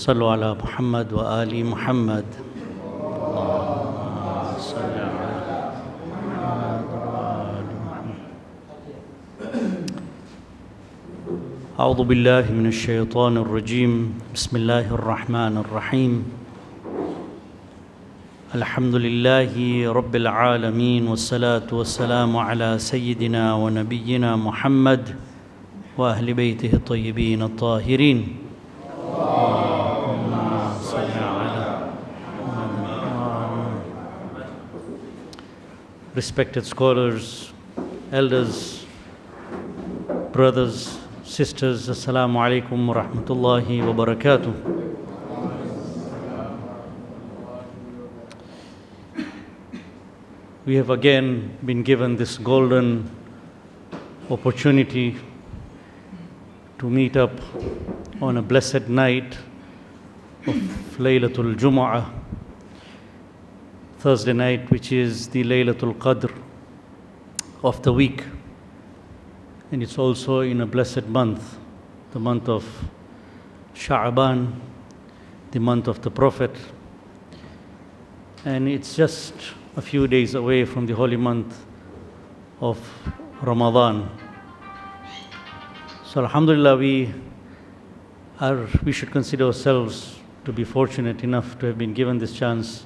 صلوا على محمد وآل محمد. اللهم صل على محمد وآل محمد. أعوذ بالله من الشيطان الرجيم. بسم الله الرحمن الرحيم. الحمد لله رب العالمين والصلاة والسلام على سيدنا ونبينا محمد وأهل بيته الطيبين الطاهرين. اللهم صل على محمد. Respected scholars, elders, brothers, sisters, Assalamu alaikum wa rahmatullahi wa barakatuh. We have again been given this golden opportunity to meet up on a blessed night of Laylatul Jumu'ah, Thursday night, which is the Laylatul Qadr of the week. And it's also in a blessed month, the month of Sha'ban, the month of the Prophet. And it's just a few days away from the holy month of Ramadan. So alhamdulillah, we should consider ourselves to be fortunate enough to have been given this chance.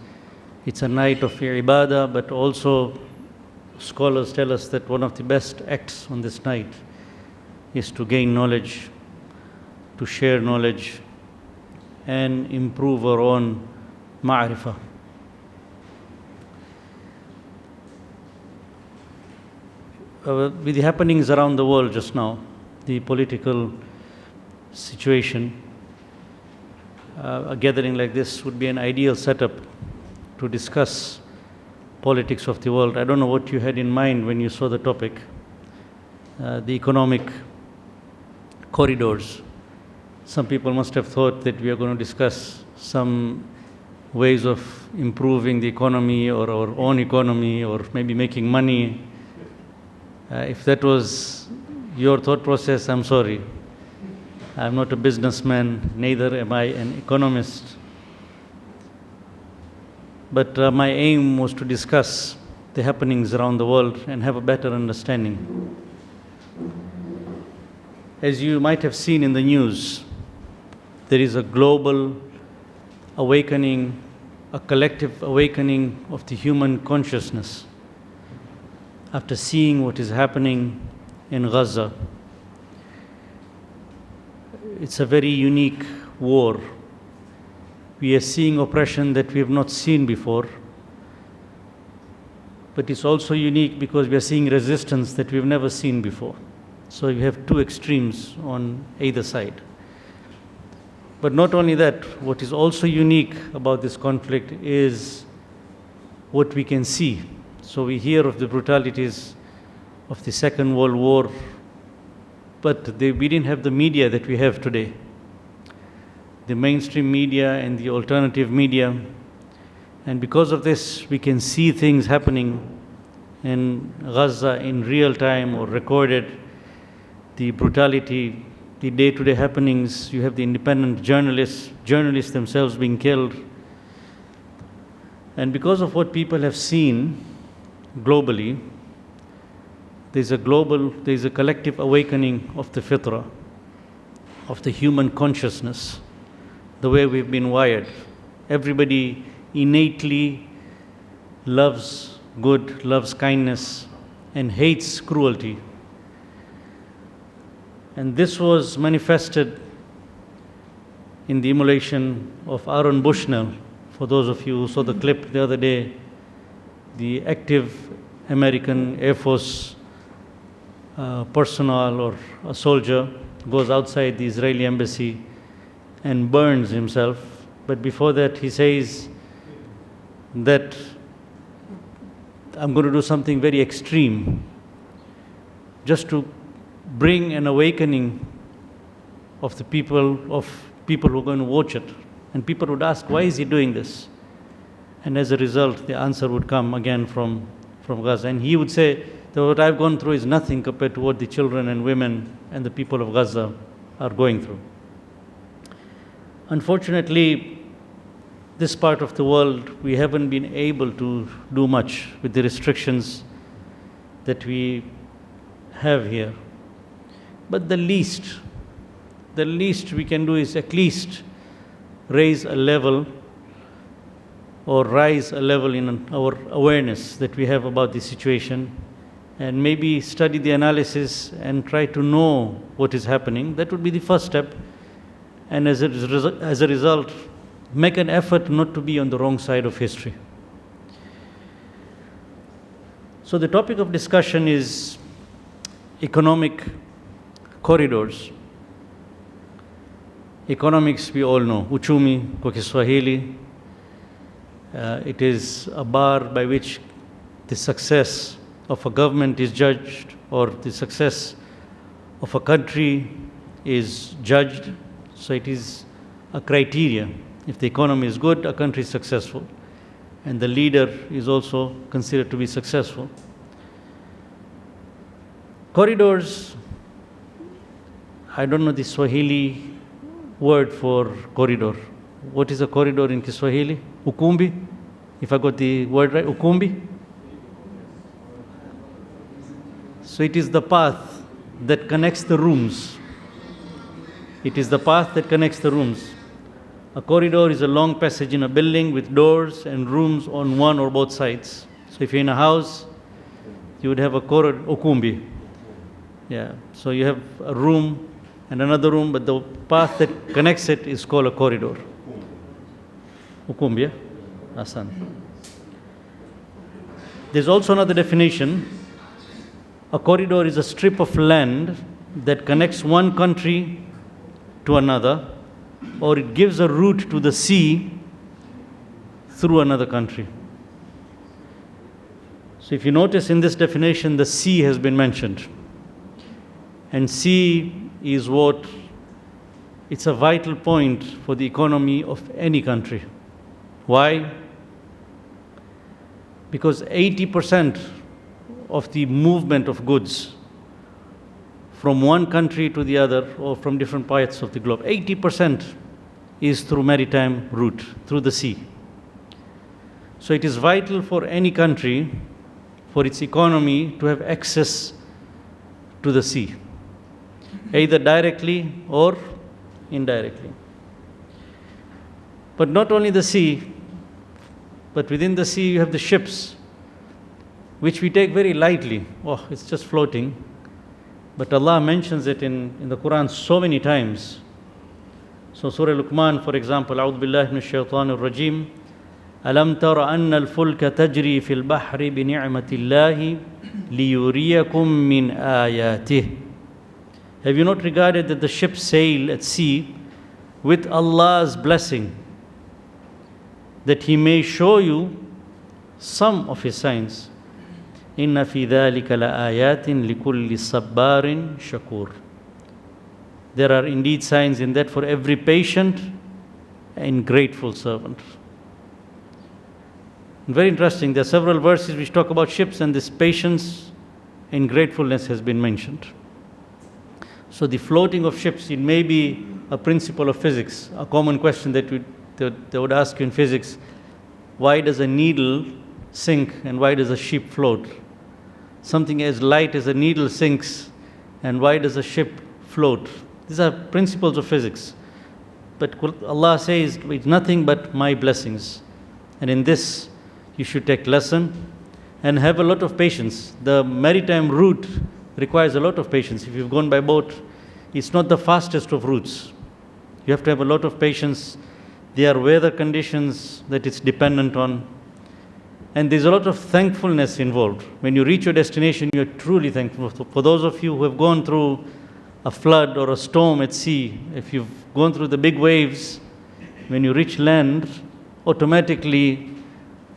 It's a night of ibadah, but also scholars tell us that one of the best acts on this night is to gain knowledge, to share knowledge, and improve our own ma'rifah. With the happenings around the world just now, the political situation, a gathering like this would be an ideal setup to discuss politics of the world. I don't know what you had in mind when you saw the topic, the economic corridors. Some people must have thought that we are going to discuss some ways of improving the economy or our own economy or maybe making money. If that was your thought process, I'm sorry. I'm not a businessman, neither am I an economist. But my aim was to discuss the happenings around the world and have a better understanding. As you might have seen in the news, there is a global awakening, a collective awakening of the human consciousness after seeing what is happening in Gaza. It's a very unique war. We are seeing oppression that we have not seen before, but it's also unique because we are seeing resistance that we've never seen before. So you have two extremes on either side. But not only that, what is also unique about this conflict is what we can see. So we hear of the brutalities of the Second World War, but we didn't have the media that we have today. The mainstream media and the alternative media. And because of this, we can see things happening in Gaza in real time or recorded. The brutality, the day-to-day happenings. You have the independent journalists themselves being killed. And because of what people have seen globally, there's a collective awakening of the fitrah, of the human consciousness, the way we've been wired. Everybody innately loves good, loves kindness, and hates cruelty. And this was manifested in the immolation of Aaron Bushnell. For those of you who saw the clip the other day, the active American Air Force personnel or a soldier goes outside the Israeli embassy and burns himself. But before that, he says that I'm going to do something very extreme just to bring an awakening of the people who are going to watch it. And people would ask, why is he doing this? And as a result, the answer would come again from Gaza. And he would say that what I've gone through is nothing compared to what the children and women and the people of Gaza are going through. Unfortunately, this part of the world, we haven't been able to do much with the restrictions that we have here. But the least we can do is at least rise a level in our awareness that we have about the situation, and maybe study the analysis and try to know what is happening. That would be the first step. And as a result, make an effort not to be on the wrong side of history. So the topic of discussion is economic corridors. Economics, we all know, uchumi kwa Kiswahili. It is a bar by which the success of a government is judged, or the success of a country is judged. So it is a criteria. If the economy is good, a country is successful, and the leader is also considered to be successful. Corridors, I don't know the Swahili word for corridor. What is a corridor in Kiswahili? Ukumbi? If I got the word right, ukumbi? So it is the path that connects the rooms. It is the path that connects the rooms. A corridor is a long passage in a building with doors and rooms on one or both sides. So if you're in a house, you would have a corridor, ukumbi. Yeah, so you have a room and another room, but the path that connects it is called a corridor. Ukumbi, yeah? Asan. There's also another definition. A corridor is a strip of land that connects one country to another, or it gives a route to the sea through another country. So if you notice in this definition, the sea has been mentioned. And sea is it's a vital point for the economy of any country. Why? Because 80% of the movement of goods from one country to the other, or from different parts of the globe, 80% is through maritime route, through the sea. So it is vital for any country, for its economy, to have access to the sea, either directly or indirectly. But not only the sea, but within the sea you have the ships, which we take very lightly. Oh, it's just floating. But Allah mentions it in the Quran so many times. So Surah Luqman, for example, أعوذ بالله من الشيطان الرجيم ألم تر أن الفلك تجري في البحر بنعمة الله ليريكم من آياته. Have you not regarded that the ships sail at sea with Allah's blessing, that He may show you some of His signs? إن في ذلك لآيات لكل صبار شكور. There are indeed signs in that for every patient and grateful servant. And very interesting, there are several verses which talk about ships, and this patience and gratefulness has been mentioned. So the floating of ships, it may be a principle of physics, a common question that they would ask you in physics. Why does a needle sink and why does a ship float? Something as light as a needle sinks, and why does a ship float? These are principles of physics. But Allah says it's nothing but my blessings. And in this, you should take lesson and have a lot of patience. The maritime route requires a lot of patience. If you've gone by boat, it's not the fastest of routes. You have to have a lot of patience. There are weather conditions that it's dependent on. And there's a lot of thankfulness involved. When you reach your destination, you're truly thankful. For those of you who have gone through a flood or a storm at sea, if you've gone through the big waves, when you reach land, automatically,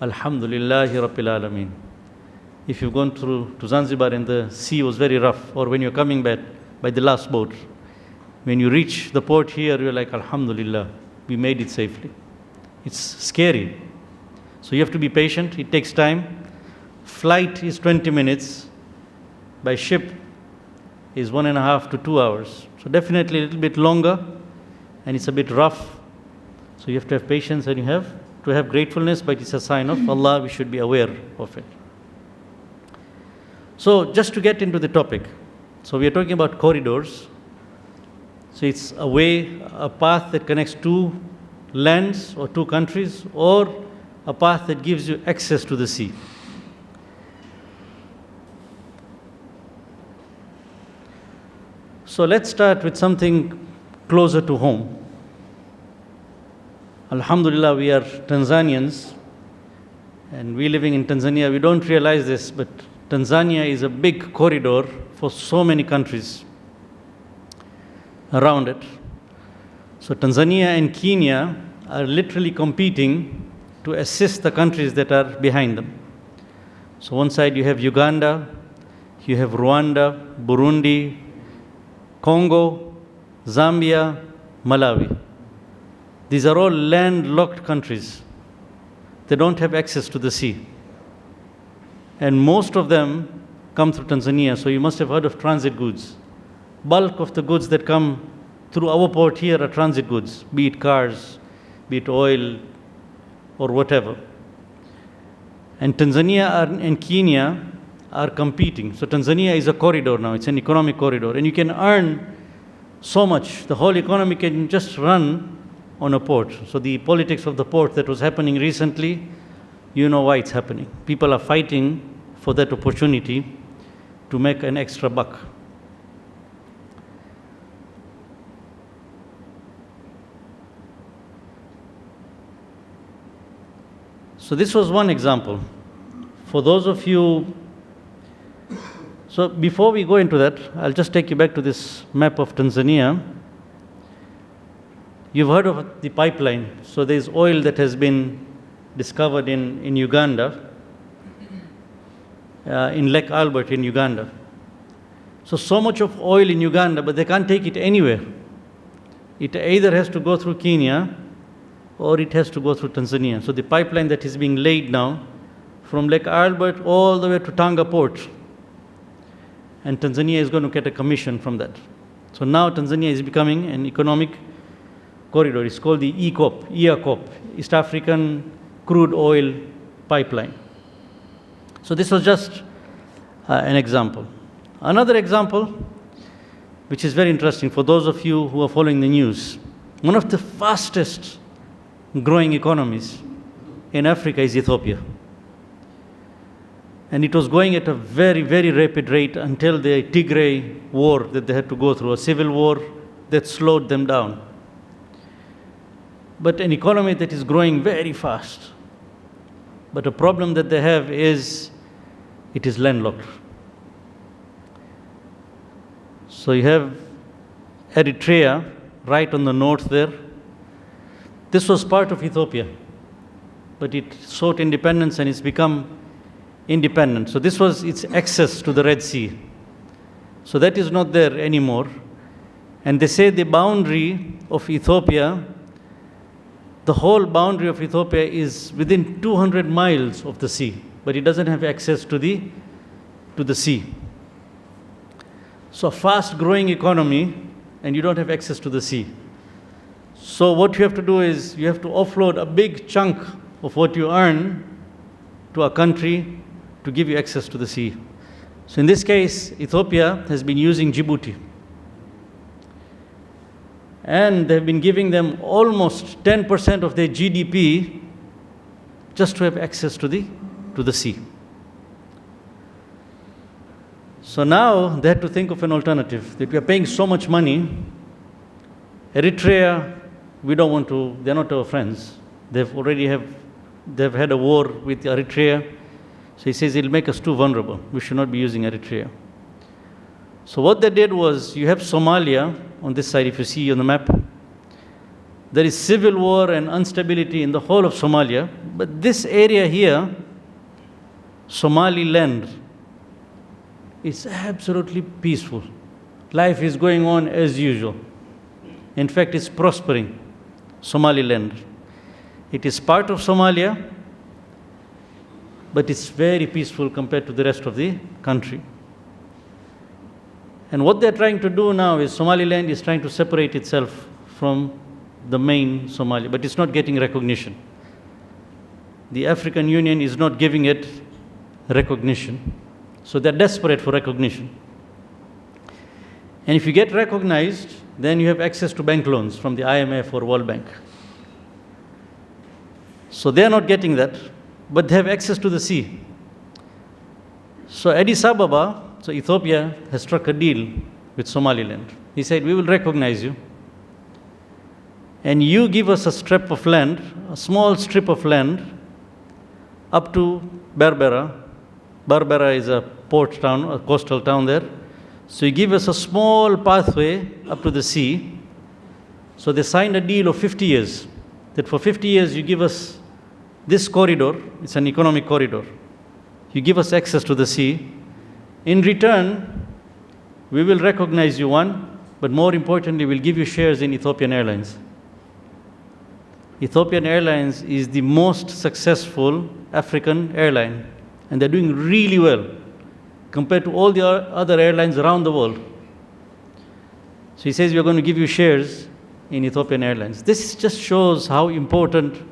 Alhamdulillahi Rabbil Alameen. If you've gone through to Zanzibar and the sea was very rough, or when you're coming back by the last boat, when you reach the port here, you're like, Alhamdulillah, we made it safely. It's scary. So you have to be patient. It takes time. Flight is 20 minutes. By ship is 1.5 to 2 hours. So definitely a little bit longer, and it's a bit rough. So you have to have patience and you have to have gratefulness, but it's a sign of Allah. We should be aware of it. So just to get into the topic, so we are talking about corridors. So it's a way, a path that connects two lands or two countries, or a path that gives you access to the sea. So let's start with something closer to home. Alhamdulillah, we are Tanzanians, and we living in Tanzania, we don't realize this, but Tanzania is a big corridor for so many countries around it. So Tanzania and Kenya are literally competing to assist the countries that are behind them. So one side you have Uganda, you have Rwanda, Burundi, Congo, Zambia, Malawi. These are all landlocked countries. They don't have access to the sea. And most of them come through Tanzania. So you must have heard of transit goods. Bulk of the goods that come through our port here are transit goods, be it cars, be it oil, or whatever. And Tanzania and Kenya are competing. So Tanzania is a corridor now. It's an economic corridor. And you can earn so much. The whole economy can just run on a port. So the politics of the port that was happening recently, you know why it's happening. People are fighting for that opportunity to make an extra buck. So this was one example. For those of you, so before we go into that, I'll just take you back to this map of Tanzania. You've heard of the pipeline. So there's oil that has been discovered in Uganda, in Lake Albert in Uganda. So much of oil in Uganda, but they can't take it anywhere. It either has to go through Kenya or it has to go through Tanzania. So the pipeline that is being laid now from Lake Albert all the way to Tanga port. And Tanzania is going to get a commission from that. So now Tanzania is becoming an economic corridor. It's called the EACOP, East African Crude Oil Pipeline. So this was just an example. Another example, which is very interesting for those of you who are following the news. One of the fastest growing economies in Africa is Ethiopia. And it was going at a very, very rapid rate until the Tigray war that they had to go through, a civil war that slowed them down. But an economy that is growing very fast. But a problem that they have is it is landlocked. So you have Eritrea right on the north there. This was part of Ethiopia, but it sought independence and it's become independent. So this was its access to the Red Sea. So that is not there anymore. And they say the boundary of Ethiopia, the whole boundary of Ethiopia is within 200 miles of the sea, but it doesn't have access to the sea. So a fast-growing economy, and you don't have access to the sea. So what you have to do is you have to offload a big chunk of what you earn to a country to give you access to the sea. So in this case, Ethiopia has been using Djibouti. And they've been giving them almost 10% of their GDP just to have access to the sea. So now they had to think of an alternative, that we are paying so much money. Eritrea, we don't want to, they're not our friends. They've had a war with Eritrea. So he says it'll make us too vulnerable. We should not be using Eritrea. So what they did was, you have Somalia on this side, if you see on the map. There is civil war and instability in the whole of Somalia. But this area here, Somaliland, is absolutely peaceful. Life is going on as usual. In fact, it's prospering, Somaliland. It is part of Somalia, but it's very peaceful compared to the rest of the country. And what they're trying to do now is Somaliland is trying to separate itself from the main Somalia, but it's not getting recognition. The African Union is not giving it recognition. So they're desperate for recognition. And if you get recognized, then you have access to bank loans from the IMF or World Bank. So they're not getting that, but they have access to the sea. So Addis Ababa, so Ethiopia, has struck a deal with Somaliland. He said, we will recognize you, and you give us a strip of land, a small strip of land, up to Berbera. Berbera is a port town, a coastal town there. So you give us a small pathway up to the sea. So they signed a deal of 50 years, that for 50 years you give us this corridor, it's an economic corridor. You give us access to the sea. In return, we will recognize you, one, but more importantly, we'll give you shares in Ethiopian Airlines. Ethiopian Airlines is the most successful African airline, and they're doing really well compared to all the other airlines around the world. So he says, we're going to give you shares in Ethiopian Airlines. This just shows how important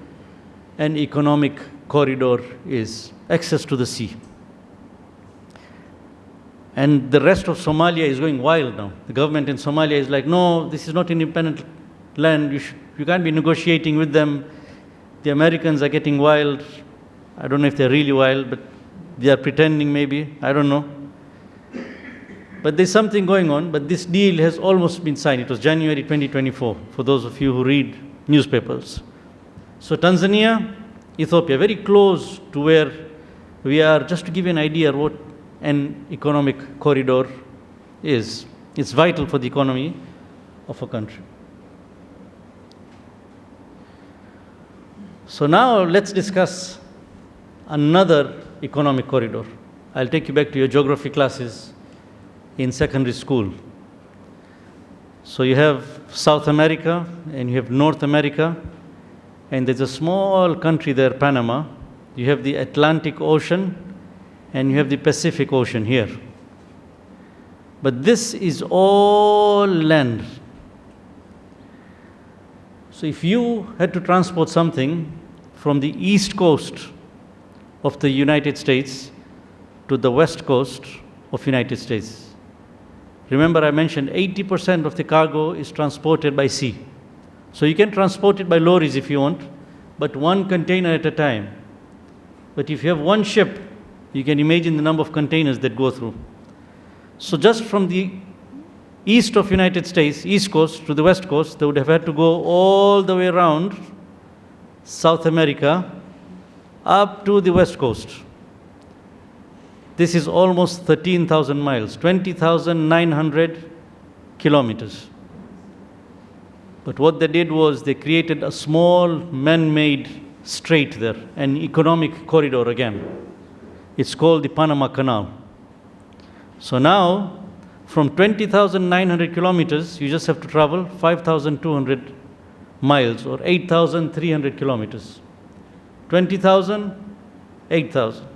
an economic corridor is, access to the sea. And the rest of Somalia is going wild now. The government in Somalia is like, no, this is not independent land. You can't be negotiating with them. The Americans are getting wild. I don't know if they're really wild, but they are pretending maybe. I don't know. But there's something going on. But this deal has almost been signed. It was January 2024, for those of you who read newspapers. So Tanzania, Ethiopia, very close to where we are, just to give you an idea what an economic corridor is. It's vital for the economy of a country. So now let's discuss another economic corridor. I'll take you back to your geography classes in secondary school. So you have South America and you have North America, and there's a small country there, Panama. You have the Atlantic Ocean and you have the Pacific Ocean here. But this is all land. So if you had to transport something from the east coast of the United States to the west coast of United States, remember I mentioned 80% of the cargo is transported by sea. So you can transport it by lorries if you want, but one container at a time. But if you have one ship, you can imagine the number of containers that go through. So just from the east of United States, east coast to the west coast, they would have had to go all the way around South America up to the west coast. This is almost 13,000 miles, 20,900 kilometers. But what they did was they created a small man-made strait there, an economic corridor again. It's called the Panama Canal. So now, from 20,900 kilometers, you just have to travel 5,200 miles or 8,300 kilometers. 20,000, 8,000.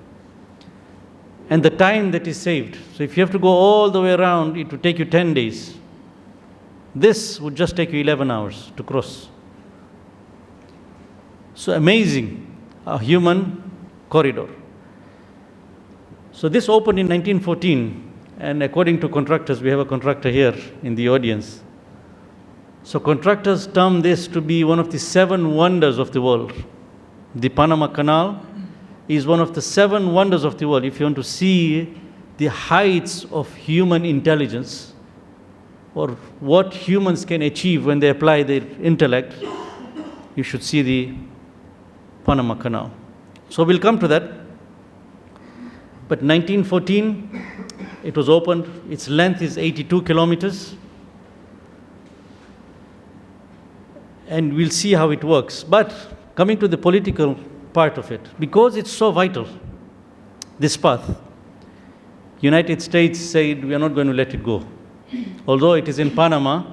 And the time that is saved. So if you have to go all the way around, it would take you 10 days. This would just take you 11 hours to cross. So amazing, a human corridor. So this opened in 1914, and according to contractors, we have a contractor here in the audience. So contractors term this to be one of the 7 wonders of the world. The Panama Canal is one of the 7 wonders of the world. If you want to see the heights of human intelligence, or what humans can achieve when they apply their intellect, you should see the Panama Canal. So we'll come to that. But 1914, it was opened. Its length is 82 kilometers. And we'll see how it works. But coming to the political part of it, because it's so vital, this path, United States said, we are not going to let it go. Although it is in Panama,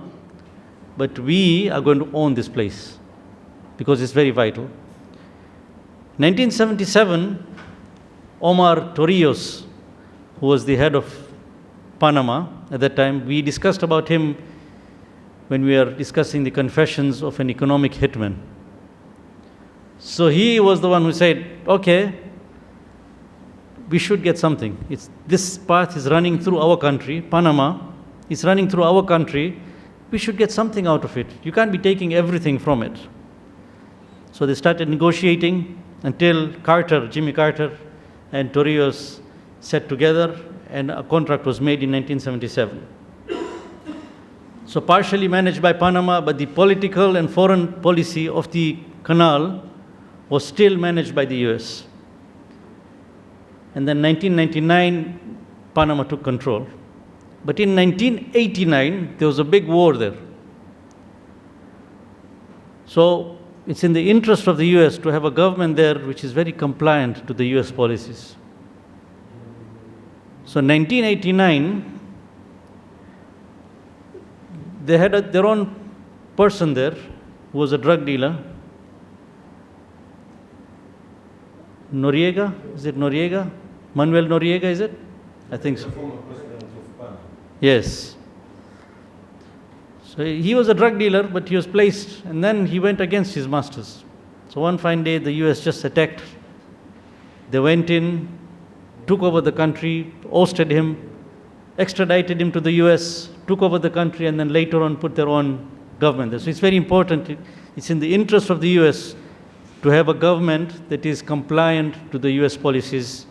but we are going to own this place because it's very vital. 1977, Omar Torrijos, who was the head of Panama at that time, we discussed about him when we are discussing the confessions of an economic hitman. So he was the one who said, okay, we should get something. This path is running through our country, Panama is running through our country, we should get something out of it. You can't be taking everything from it. So they started negotiating until Jimmy Carter and Torrijos sat together and a contract was made in 1977. So partially managed by Panama, but the political and foreign policy of the canal was still managed by the US. And then 1999, Panama took control. But in 1989, there was a big war there. So it's in the interest of the US to have a government there which is very compliant to the US policies. So 1989, they had their own person there who was a drug dealer. Noriega? Is it Noriega? Manuel Noriega, is it? I think so. Former president of Panama. Yes. So he was a drug dealer, but he was placed, and then he went against his masters. So one fine day, the US just attacked. They went in, took over the country, ousted him, extradited him to the US, took over the country, and then later on put their own government there. So it's very important. It's in the interest of the US to have a government that is compliant to the US policies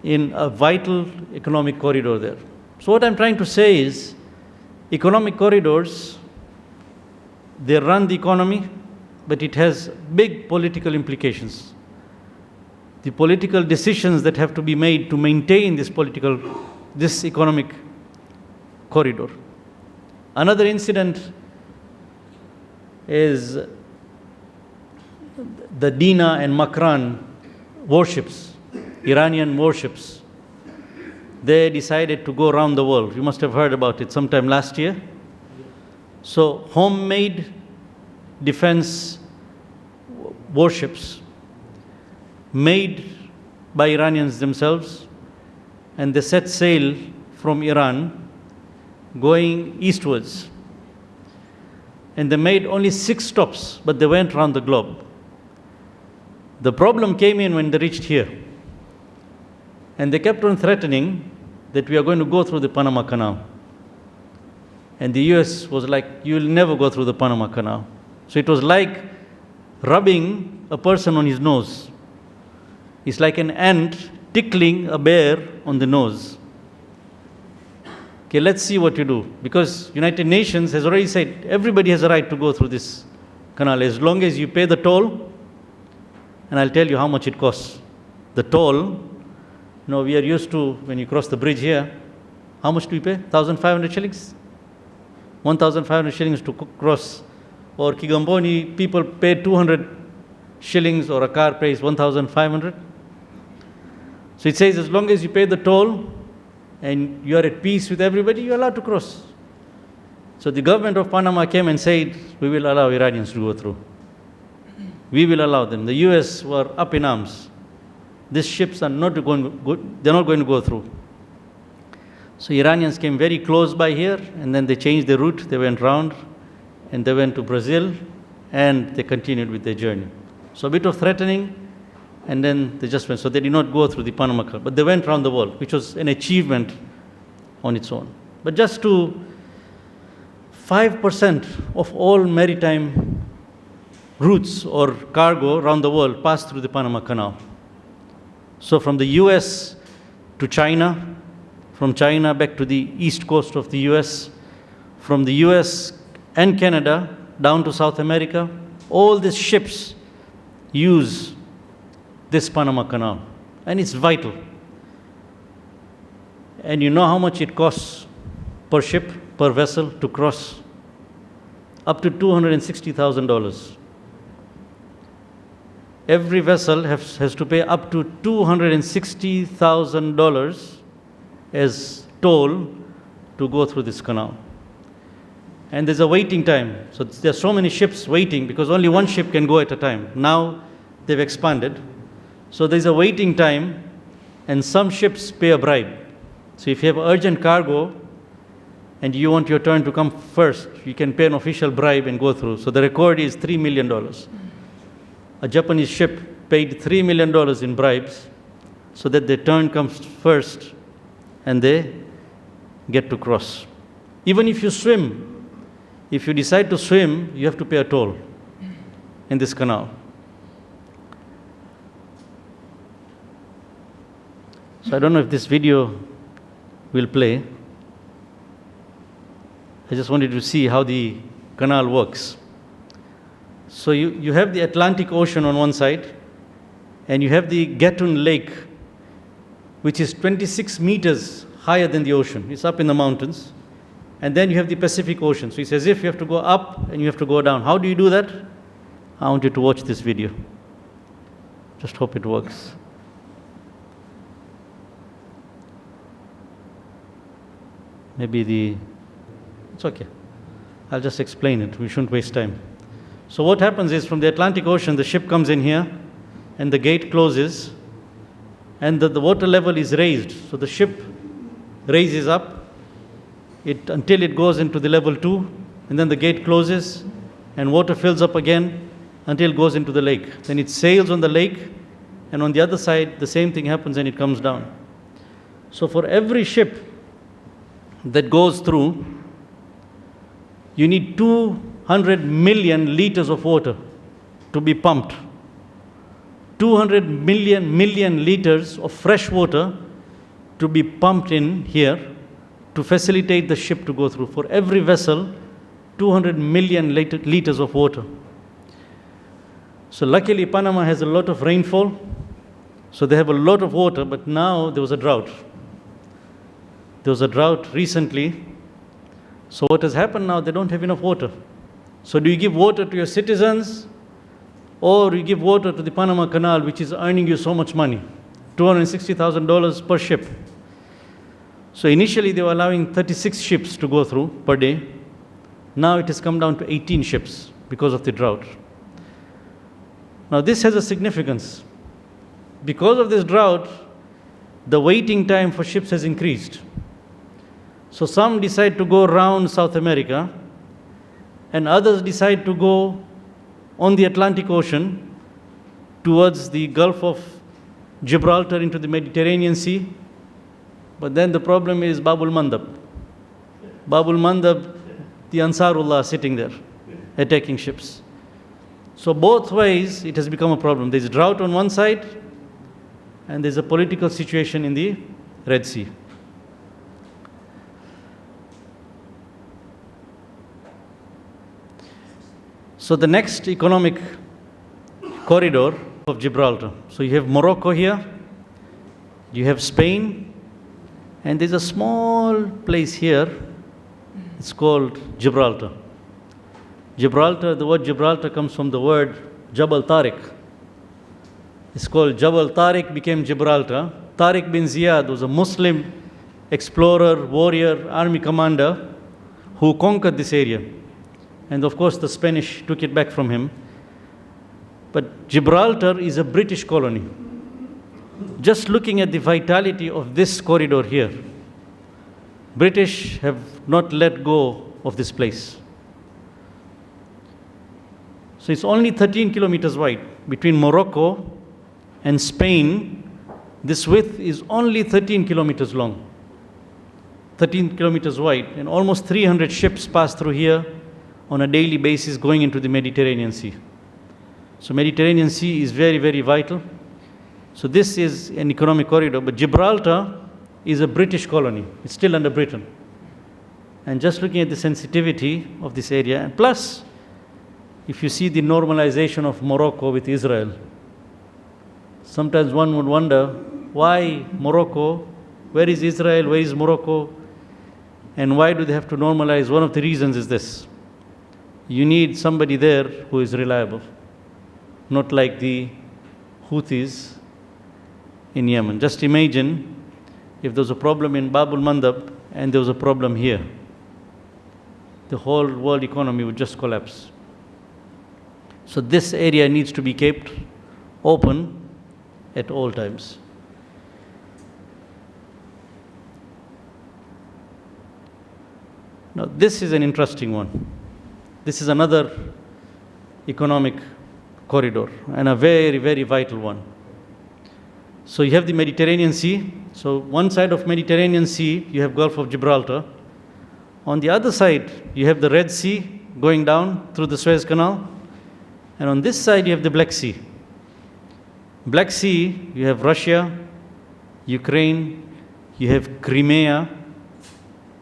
in a vital economic corridor there. So what I'm trying to say is, economic corridors, they run the economy, but it has big political implications. The political decisions that have to be made to maintain this economic corridor. Another incident is the Dina and Makran warships, Iranian warships. They decided to go around the world. You must have heard about it sometime last year. So homemade defense warships made by Iranians themselves, and they set sail from Iran going eastwards. And they made only 6 stops, but they went around the globe. The problem came in when they reached here. And they kept on threatening that we are going to go through the Panama Canal. And the US was like, you will never go through the Panama Canal. So it was like rubbing a person on his nose. It's like an ant tickling a bear on the nose. Okay, let's see what you do. Because United Nations has already said everybody has a right to go through this canal as long as you pay the toll, and I'll tell you how much it costs. The toll, we are used to, when you cross the bridge here, how much do we pay? 1,500 shillings? 1,500 shillings to cross. Or Kigamboni, people pay 200 shillings, or a car pays 1,500. So it says as long as you pay the toll and you are at peace with everybody, you're allowed to cross. So the government of Panama came and said, we will allow Iranians to go through. We will allow them. The US were up in arms. These ships are they're not going to go through. So Iranians came very close by here, and then they changed their route. They went round, and they went to Brazil, and they continued with their journey. So a bit of threatening, and then they just went. So they did not go through the Panama Canal, but they went around the world, which was an achievement on its own. But just to 5% of all maritime routes or cargo around the world pass through the Panama Canal. So from the US to China, from China back to the east coast of the US, from the US and Canada down to South America, all these ships use this Panama Canal, and it's vital. And you know how much it costs per ship, per vessel to cross? Up to $260,000. Every vessel has to pay up to $260,000 as toll to go through this canal. And there's a waiting time. So there's so many ships waiting because only one ship can go at a time. Now they've expanded. So there's a waiting time, and some ships pay a bribe. So if you have urgent cargo and you want your turn to come first, you can pay an official bribe and go through. So the record is $3 million. A Japanese ship paid $3 million in bribes so that their turn comes first and they get to cross. Even if you swim, if you decide to swim, you have to pay a toll in this canal. So I don't know if this video will play. I just wanted to see how the canal works. So you have the Atlantic Ocean on one side, and you have the Gatun Lake, which is 26 meters higher than the ocean. It's up in the mountains. And then you have the Pacific Ocean. So it's as if you have to go up and you have to go down. How do you do that? I want you to watch this video. Just hope it works. It's okay. I'll just explain it. We shouldn't waste time. So what happens is, from the Atlantic Ocean, the ship comes in here, and the gate closes, and the water level is raised. So the ship raises up until it goes into the level 2, and then the gate closes, and water fills up again until it goes into the lake. Then it sails on the lake, and on the other side, the same thing happens and it comes down. So for every ship that goes through, you need 200 million liters of water to be pumped. 200 million liters of fresh water to be pumped in here to facilitate the ship to go through. For every vessel, 200 million liters of water. So luckily, Panama has a lot of rainfall, so they have a lot of water, but now there was a drought. There was a drought recently. So what has happened now, they don't have enough water. So do you give water to your citizens, or you give water to the Panama Canal, which is earning you so much money? $260,000 per ship. So initially they were allowing 36 ships to go through per day. Now it has come down to 18 ships because of the drought. Now this has a significance. Because of this drought, the waiting time for ships has increased. So some decide to go around South America, and others decide to go on the Atlantic Ocean towards the Gulf of Gibraltar into the Mediterranean Sea. But then the problem is Bab al-Mandab. Bab al-Mandab, the Ansarullah sitting there, attacking ships. So both ways it has become a problem. There's drought on one side, and there's a political situation in the Red Sea. So the next economic corridor of Gibraltar. So you have Morocco here, you have Spain, and there's a small place here. It's called Gibraltar. Gibraltar, the word Gibraltar comes from the word Jabal Tariq. It's called Jabal Tariq, became Gibraltar. Tariq bin Ziyad was a Muslim explorer, warrior, army commander who conquered this area. And of course, the Spanish took it back from him. But Gibraltar is a British colony. Just looking at the vitality of this corridor here, British have not let go of this place. So it's only 13 kilometers wide. Between Morocco and Spain, this width is only 13 kilometers long. 13 kilometers wide, and almost 300 ships pass through here on a daily basis going into the Mediterranean Sea. So Mediterranean Sea is very, very vital. So this is an economic corridor, but Gibraltar is a British colony. It's still under Britain. And just looking at the sensitivity of this area, and plus, if you see the normalization of Morocco with Israel, sometimes one would wonder, why Morocco? Where is Israel? Where is Morocco? And why do they have to normalize? One of the reasons is this. You need somebody there who is reliable, not like the Houthis in Yemen. Just imagine if there was a problem in Bab al-Mandab and there was a problem here. The whole world economy would just collapse. So this area needs to be kept open at all times. Now, this is an interesting one. This is another economic corridor and a very, very vital one. So you have the Mediterranean Sea. So one side of Mediterranean Sea, you have Gulf of Gibraltar. On the other side, you have the Red Sea going down through the Suez Canal. And on this side, you have the Black Sea. Black Sea, you have Russia, Ukraine, you have Crimea,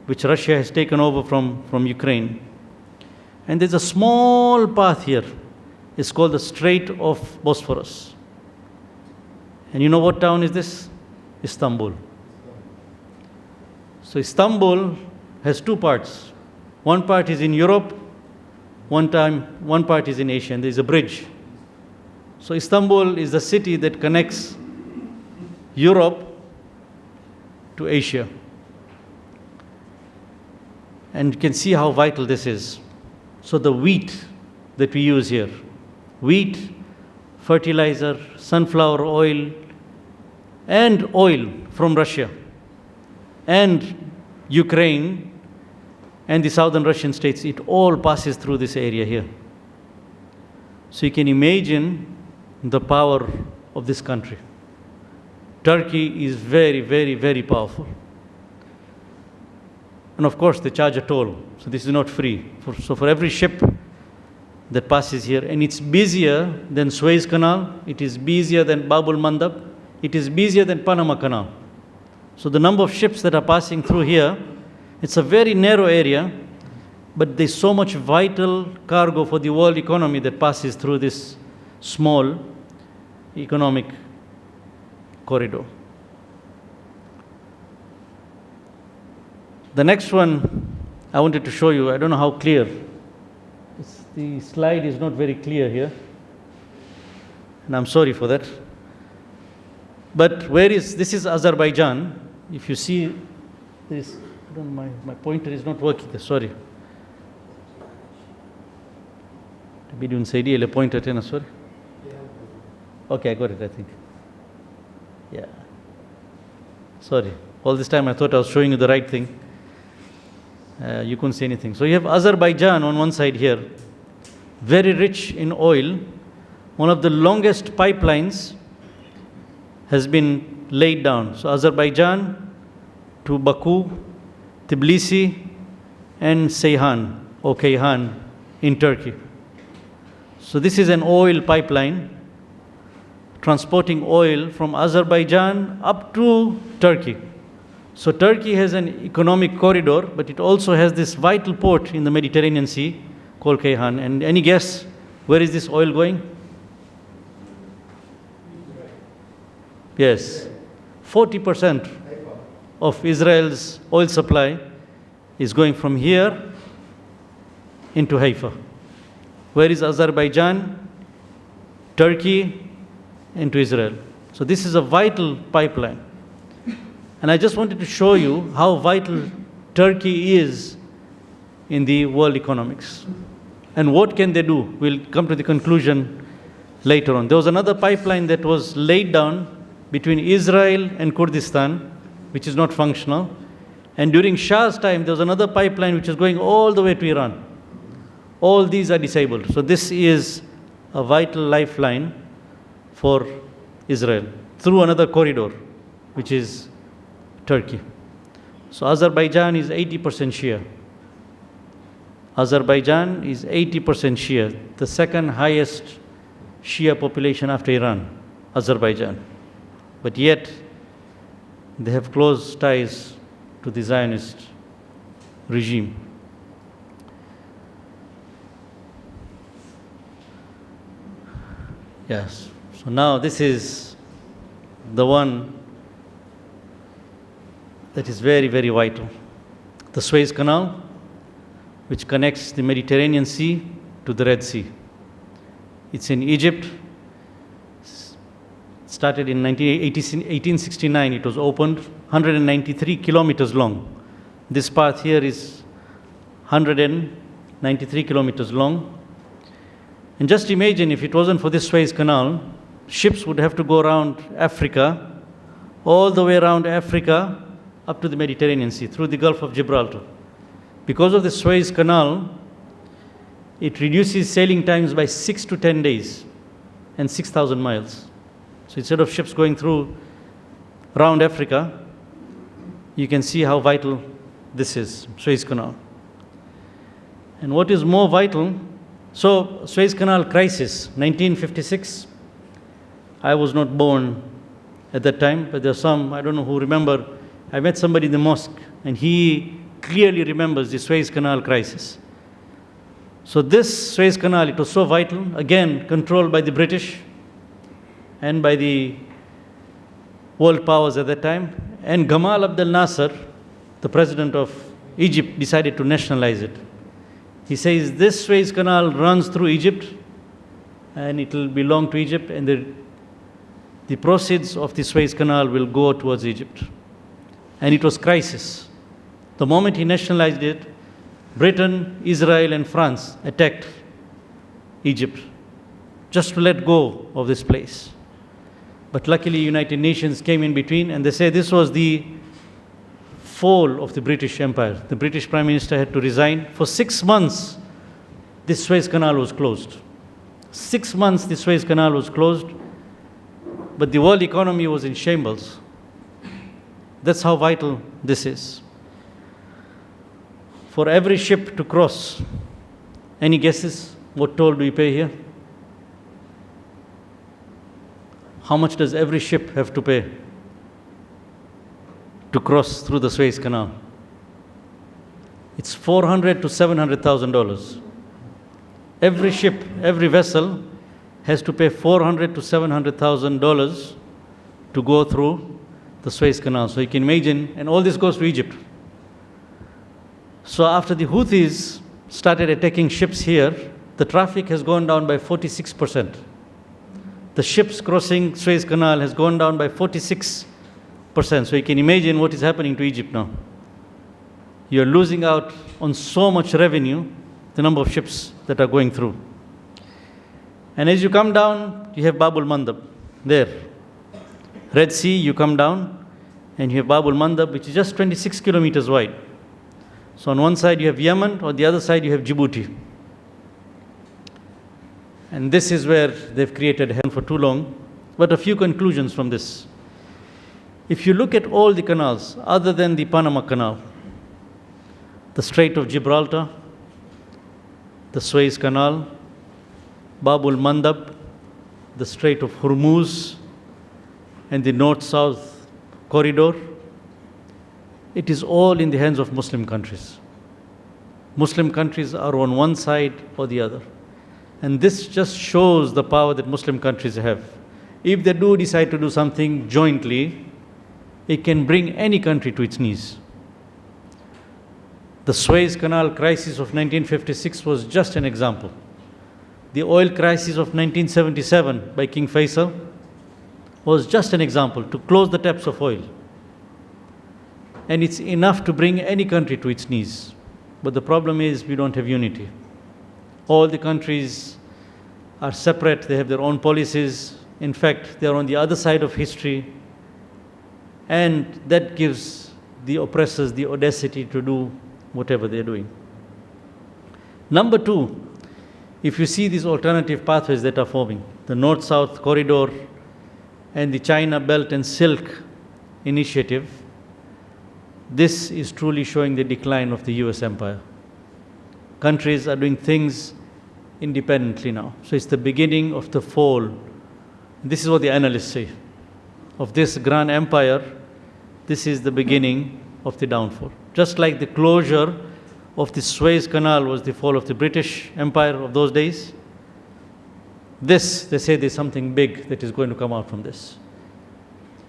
which Russia has taken over from Ukraine. And there's a small path here. It's called the Strait of Bosphorus. And you know what town is this? Istanbul. So Istanbul has two parts. One part is in Europe, one part is in Asia, and there's a bridge. So Istanbul is the city that connects Europe to Asia. And you can see how vital this is. So the wheat that we use here, wheat, fertilizer, sunflower oil, and oil from Russia, and Ukraine, and the southern Russian states, it all passes through this area here. So you can imagine the power of this country. Turkey is very, very, very powerful. And of course, they charge a toll. So this is not free. So for every ship that passes here, and it's busier than Suez Canal, it is busier than Bab el-Mandab, it is busier than Panama Canal. So the number of ships that are passing through here, it's a very narrow area, but there's so much vital cargo for the world economy that passes through this small economic corridor. The next one I wanted to show you, I don't know how clear. The slide is not very clear here, and I'm sorry for that. But this is Azerbaijan. If you see this, my pointer is not working, sorry. Bidun Saidi, le pointer tena, sorry. Okay, I got it, I think. Yeah. Sorry. All this time I thought I was showing you the right thing. You couldn't see anything. So you have Azerbaijan on one side here, very rich in oil. One of the longest pipelines has been laid down. So Azerbaijan to Baku, Tbilisi, and Ceyhan or Ceyhan in Turkey. So this is an oil pipeline transporting oil from Azerbaijan up to Turkey. So Turkey has an economic corridor, but it also has this vital port in the Mediterranean Sea called Ceyhan. And any guess, where is this oil going? Yes, 40% of Israel's oil supply is going from here into Haifa. Where is Azerbaijan? Turkey into Israel. So this is a vital pipeline. And I just wanted to show you how vital Turkey is in the world economics. And what can they do? We'll come to the conclusion later on. There was another pipeline that was laid down between Israel and Kurdistan, which is not functional. And during Shah's time, there was another pipeline which is going all the way to Iran. All these are disabled. So this is a vital lifeline for Israel through another corridor, which is Turkey. So Azerbaijan is 80% Shia. Azerbaijan is 80% Shia, the second highest Shia population after Iran, Azerbaijan. But yet, they have close ties to the Zionist regime. Yes. So now this is the one that is very, very vital. The Suez Canal, which connects the Mediterranean Sea to the Red Sea. It's in Egypt. It started in 1869. It was opened, 193 kilometers long. This path here is 193 kilometers long. And just imagine if it wasn't for this Suez Canal, ships would have to go around Africa, all the way around Africa, up to the Mediterranean Sea, through the Gulf of Gibraltar. Because of the Suez Canal, it reduces sailing times by 6 to 10 days and 6,000 miles. So instead of ships going through around Africa, you can see how vital this is, Suez Canal. And what is more vital, so Suez Canal crisis, 1956, I was not born at that time, but there's some, I don't know who remember, I met somebody in the mosque, and he clearly remembers the Suez Canal crisis. So this Suez Canal, it was so vital, again controlled by the British and by the world powers at that time. And Gamal Abdel Nasser, the president of Egypt, decided to nationalize it. He says this Suez Canal runs through Egypt and it will belong to Egypt, and the proceeds of the Suez Canal will go towards Egypt. And it was crisis. The moment he nationalized it, Britain, Israel, and France attacked Egypt just to let go of this place. But luckily, United Nations came in between, and they say this was the fall of the British Empire. The British Prime Minister had to resign. For 6 months, this Suez Canal was closed. 6 months, the Suez Canal was closed, but the world economy was in shambles. That's how vital this is. For every ship to cross, any guesses what toll do we pay here? How much does every ship have to pay to cross through the Suez Canal? It's $400,000 to $700,000. Every ship, every vessel has to pay $400,000 to $700,000 to go through the Suez Canal. So you can imagine, and all this goes to Egypt. So after the Houthis started attacking ships here, the traffic has gone down by 46%. The ships crossing Suez Canal has gone down by 46%. So you can imagine what is happening to Egypt now. You're losing out on so much revenue, the number of ships that are going through. And as you come down, you have Bab al-Mandab there. Red Sea, you come down, and you have Bab al-Mandab, which is just 26 kilometers wide. So on one side you have Yemen, on the other side you have Djibouti. And this is where they've created hell for too long. But a few conclusions from this. If you look at all the canals, other than the Panama Canal, the Strait of Gibraltar, the Suez Canal, Bab al-Mandab, the Strait of Hormuz, and the north-south corridor, it is all in the hands of Muslim countries. Muslim countries are on one side or the other. And this just shows the power that Muslim countries have. If they do decide to do something jointly, it can bring any country to its knees. The Suez Canal crisis of 1956 was just an example. The oil crisis of 1977 by King Faisal was just an example to close the taps of oil. And it's enough to bring any country to its knees. But the problem is we don't have unity. All the countries are separate, they have their own policies. In fact, they are on the other side of history. And that gives the oppressors the audacity to do whatever they're doing. Number two, if you see these alternative pathways that are forming, the North-South corridor and the China Belt and Silk initiative, this is truly showing the decline of the US empire. Countries are doing things independently now. So it's the beginning of the fall. This is what the analysts say. Of this grand empire, this is the beginning of the downfall. Just like the closure of the Suez Canal was the fall of the British Empire of those days, this, they say there's something big that is going to come out from this.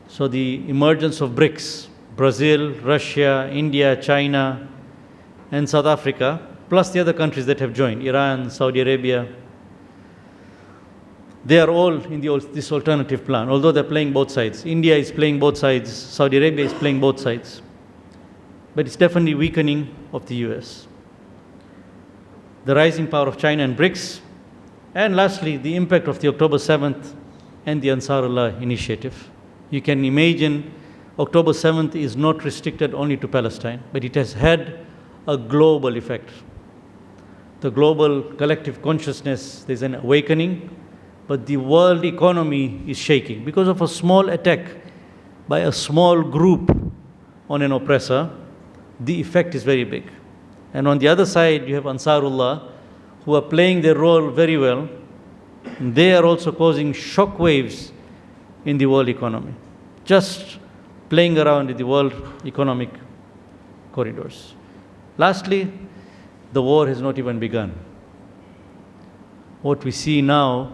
So the emergence of BRICS, Brazil, Russia, India, China, and South Africa, plus the other countries that have joined, Iran, Saudi Arabia, they are all in this alternative plan, although they're playing both sides. India is playing both sides, Saudi Arabia is playing both sides. But it's definitely weakening of the US. The rising power of China and BRICS, and lastly, the impact of the October 7th and the Ansarullah initiative. You can imagine October 7th is not restricted only to Palestine, but it has had a global effect. The global collective consciousness, there's an awakening, but the world economy is shaking because of a small attack by a small group on an oppressor. The effect is very big. And on the other side, you have Ansarullah, who are playing their role very well. They are also causing shock waves in the world economy, just playing around in the world economic corridors. Lastly, the war has not even begun. What we see now,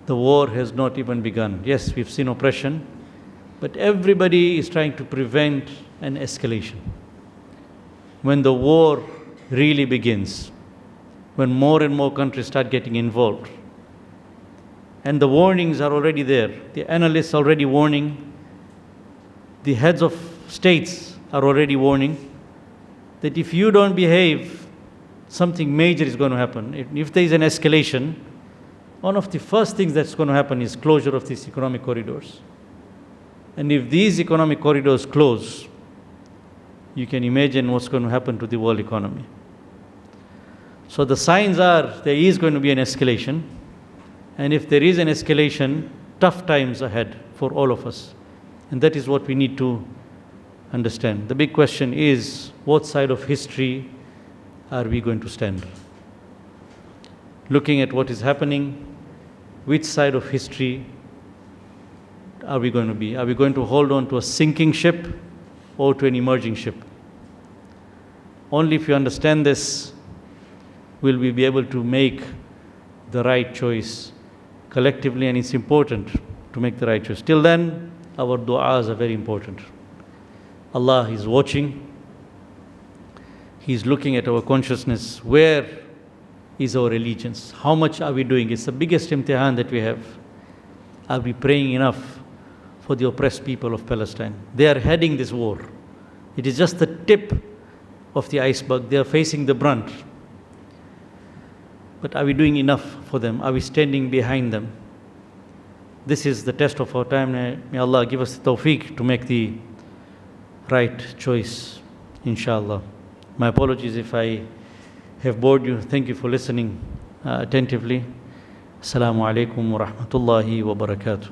the war has not even begun. Yes, we've seen oppression, but everybody is trying to prevent an escalation. When the war really begins, when more and more countries start getting involved, and the warnings are already there, the analysts are already warning, the heads of states are already warning, that if you don't behave, something major is going to happen. If there is an escalation, one of the first things that's going to happen is closure of these economic corridors. And if these economic corridors close, you can imagine what's going to happen to the world economy. So the signs are there is going to be an escalation. And if there is an escalation, tough times ahead for all of us. And that is what we need to understand. The big question is, what side of history are we going to stand? Looking at what is happening, which side of history are we going to be? Are we going to hold on to a sinking ship or to an emerging ship? Only if you understand this will we be able to make the right choice collectively, and it's important to make the right choice. Till then, our du'as are very important. Allah is watching. He's looking at our consciousness. Where is our allegiance? How much are we doing? It's the biggest imtihan that we have. Are we praying enough for the oppressed people of Palestine? They are heading this war. It is just the tip of the iceberg. They are facing the brunt. But are we doing enough for them? Are we standing behind them? This is the test of our time. May Allah give us the tawfiq to make the right choice, inshallah. My apologies if I have bored you. Thank you for listening attentively. Assalamu alaikum wa rahmatullahi wa barakatuh.